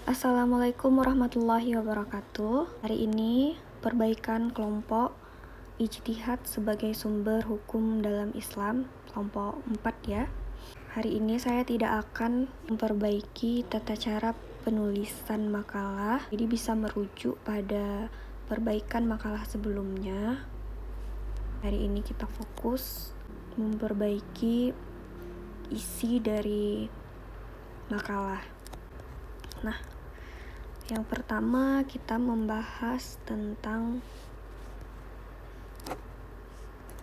Assalamualaikum warahmatullahi wabarakatuh. Hari ini perbaikan kelompok ijtihad sebagai sumber hukum dalam Islam, kelompok 4 ya. Hari ini saya tidak akan memperbaiki tata cara penulisan makalah, jadi bisa merujuk pada perbaikan makalah sebelumnya. Hari ini kita fokus memperbaiki isi dari makalah. Nah, yang pertama kita membahas tentang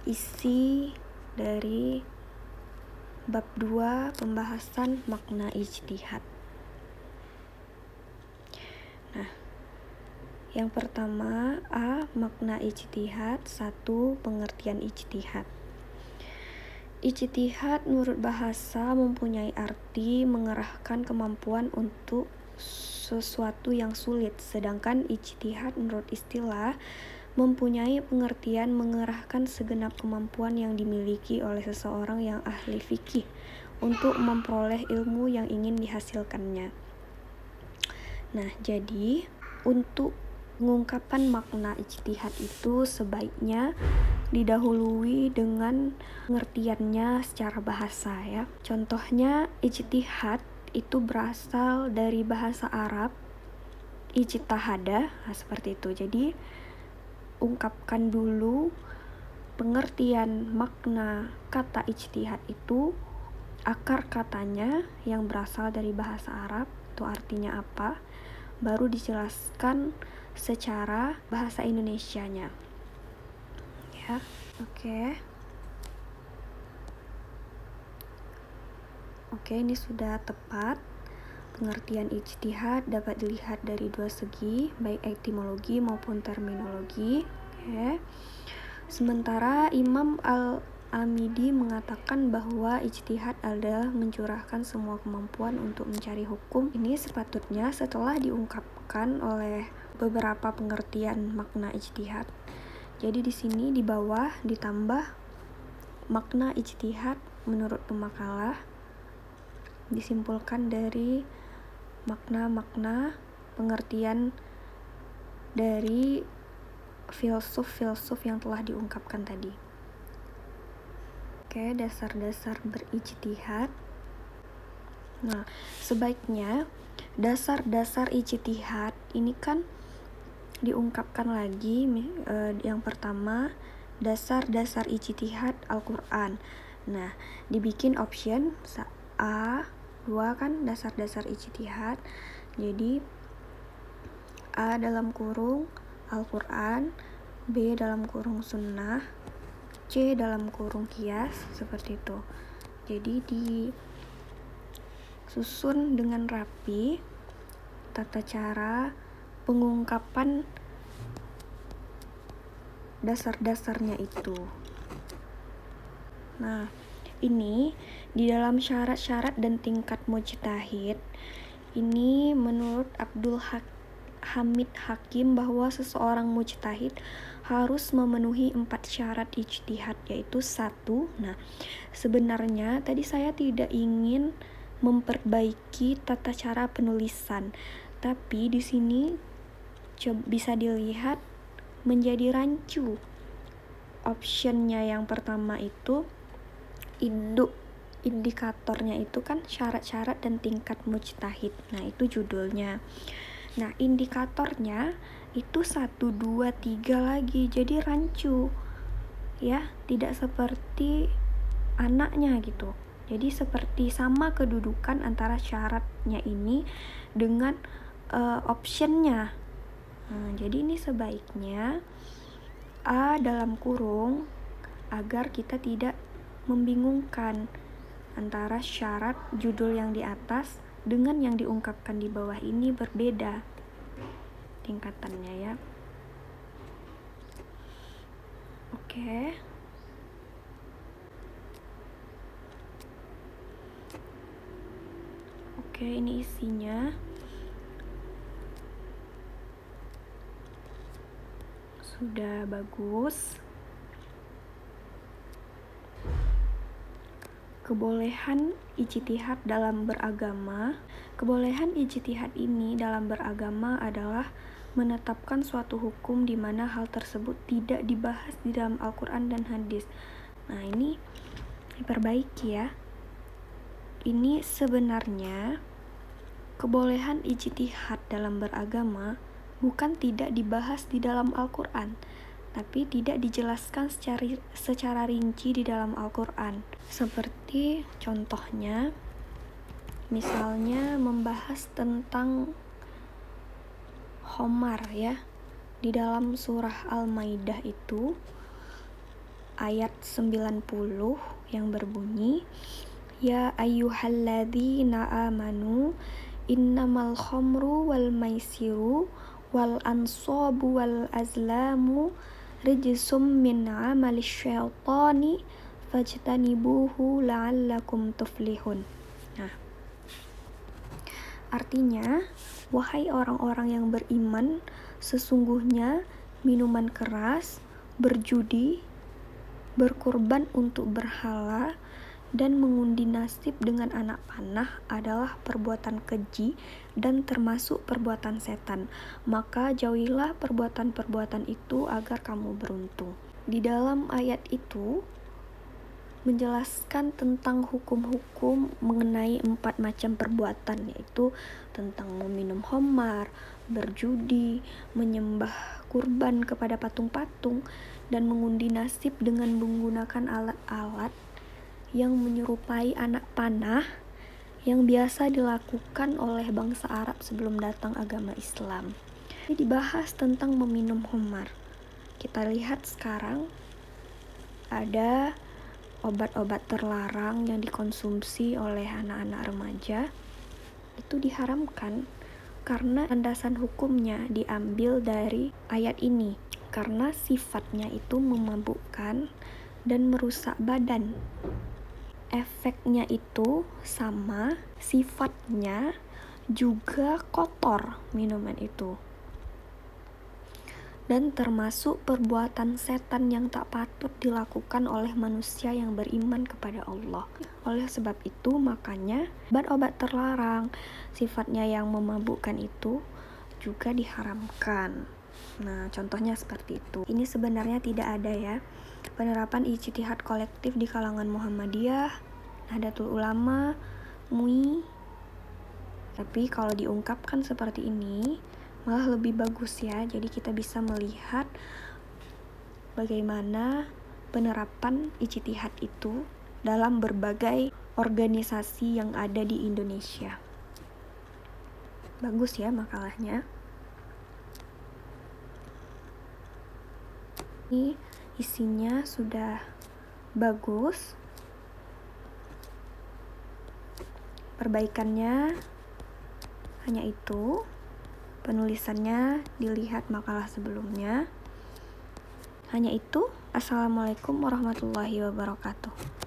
isi dari bab 2 pembahasan makna ijtihad. Nah, yang pertama A. Makna ijtihad. 1. Pengertian ijtihad. Ijtihad menurut bahasa mempunyai arti mengerahkan kemampuan untuk sesuatu yang sulit, sedangkan ijtihad menurut istilah mempunyai pengertian mengerahkan segenap kemampuan yang dimiliki oleh seseorang yang ahli fikih untuk memperoleh ilmu yang ingin dihasilkannya. Nah, jadi untuk pengungkapan makna ijtihad itu sebaiknya didahului dengan pengertiannya secara bahasa ya. Contohnya ijtihad itu berasal dari bahasa Arab ijtahada, seperti itu. Jadi ungkapkan dulu pengertian makna kata ijtihad itu, akar katanya yang berasal dari bahasa Arab itu artinya apa, baru dijelaskan secara bahasa Indonesianya ya. Oke, ini sudah tepat. Pengertian ijtihad dapat dilihat dari dua segi, baik etimologi maupun terminologi. Oke. Sementara Imam Al-Amidi mengatakan bahwa ijtihad adalah mencurahkan semua kemampuan untuk mencari hukum. Ini sepatutnya setelah diungkapkan oleh beberapa pengertian makna ijtihad. Jadi di sini di bawah ditambah makna ijtihad menurut pemakalah disimpulkan dari makna-makna pengertian dari filsuf-filsuf yang telah diungkapkan tadi. Oke, dasar-dasar berijtihad. Nah, sebaiknya dasar-dasar ijtihad ini kan diungkapkan lagi. Yang pertama, dasar-dasar ijtihad Al-Quran. Nah, dibikin option A 2 kan dasar-dasar ijtihad. Jadi A dalam kurung Al-Quran, B dalam kurung sunnah, C dalam kurung qiyas, seperti itu. Jadi disusun dengan rapi tata cara pengungkapan dasar-dasarnya itu. Nah, ini di dalam syarat-syarat dan tingkat mujtahid, ini menurut Abdul Hamid Hakim bahwa seseorang mujtahid harus memenuhi 4 syarat ijtihad, yaitu 1. Nah, sebenarnya tadi saya tidak ingin memperbaiki tata cara penulisan, tapi di sini bisa dilihat menjadi rancu. Optionnya yang pertama itu indikatornya itu kan syarat-syarat dan tingkat mujtahid. Nah, itu judulnya. Nah, indikatornya itu 1, 2, 3 lagi. Jadi rancu. Ya, tidak seperti anaknya gitu. Jadi seperti sama kedudukan antara syaratnya ini dengan optionnya. Nah, jadi ini sebaiknya A dalam kurung agar kita tidak membingungkan antara syarat judul yang di atas dengan yang diungkapkan di bawah ini berbeda tingkatannya ya. Oke, ini isinya. Sudah bagus. kebolehan ijtihad dalam beragama. Kebolehan ijtihad ini dalam beragama adalah menetapkan suatu hukum di mana hal tersebut tidak dibahas di dalam Al-Quran dan hadis. Nah, ini diperbaiki ya. Ini sebenarnya kebolehan ijtihad dalam beragama bukan tidak dibahas di dalam Al-Quran, tapi tidak dijelaskan secara rinci di dalam Al-Quran. Seperti contohnya, misalnya membahas tentang Khamar ya. Di dalam surah Al-Maidah itu ayat 90 yang berbunyi, Ya ayyuhalladzina amanu innamal khamru wal maisiru wal ansabu wal azlamu rijsum min amalis syaitani fajtanibuhu la'allakum tuflihun. Nah, artinya, wahai orang-orang yang beriman, sesungguhnya minuman keras, berjudi, berkurban untuk berhala, dan mengundi nasib dengan anak panah adalah perbuatan keji dan termasuk perbuatan setan. Maka jauhilah perbuatan-perbuatan itu agar kamu beruntung. Di dalam ayat itu menjelaskan tentang hukum-hukum mengenai 4 macam perbuatan, yaitu tentang meminum khamar, berjudi, menyembah kurban kepada patung-patung, dan mengundi nasib dengan menggunakan alat-alat yang menyerupai anak panah yang biasa dilakukan oleh bangsa Arab sebelum datang agama Islam. Ini dibahas tentang meminum khamar. Kita lihat sekarang ada obat-obat terlarang yang dikonsumsi oleh anak-anak remaja. Itu diharamkan karena landasan hukumnya diambil dari ayat ini, karena sifatnya itu memabukkan dan merusak badan. Efeknya itu sama, sifatnya juga kotor minuman itu, dan termasuk perbuatan setan yang tak patut dilakukan oleh manusia yang beriman kepada Allah. Oleh sebab itu, makanya obat-obat terlarang sifatnya yang memabukkan itu juga diharamkan. Nah, contohnya seperti itu. Ini sebenarnya tidak ada ya penerapan ijtihad kolektif di kalangan Muhammadiyah, Nahdlatul Ulama, MUI. Tapi kalau diungkapkan seperti ini malah lebih bagus ya. Jadi kita bisa melihat bagaimana penerapan ijtihad itu dalam berbagai organisasi yang ada di Indonesia. Bagus ya makalahnya. Ini isinya sudah bagus. Perbaikannya hanya itu. Penulisannya dilihat makalah sebelumnya. Hanya itu. Assalamualaikum warahmatullahi wabarakatuh.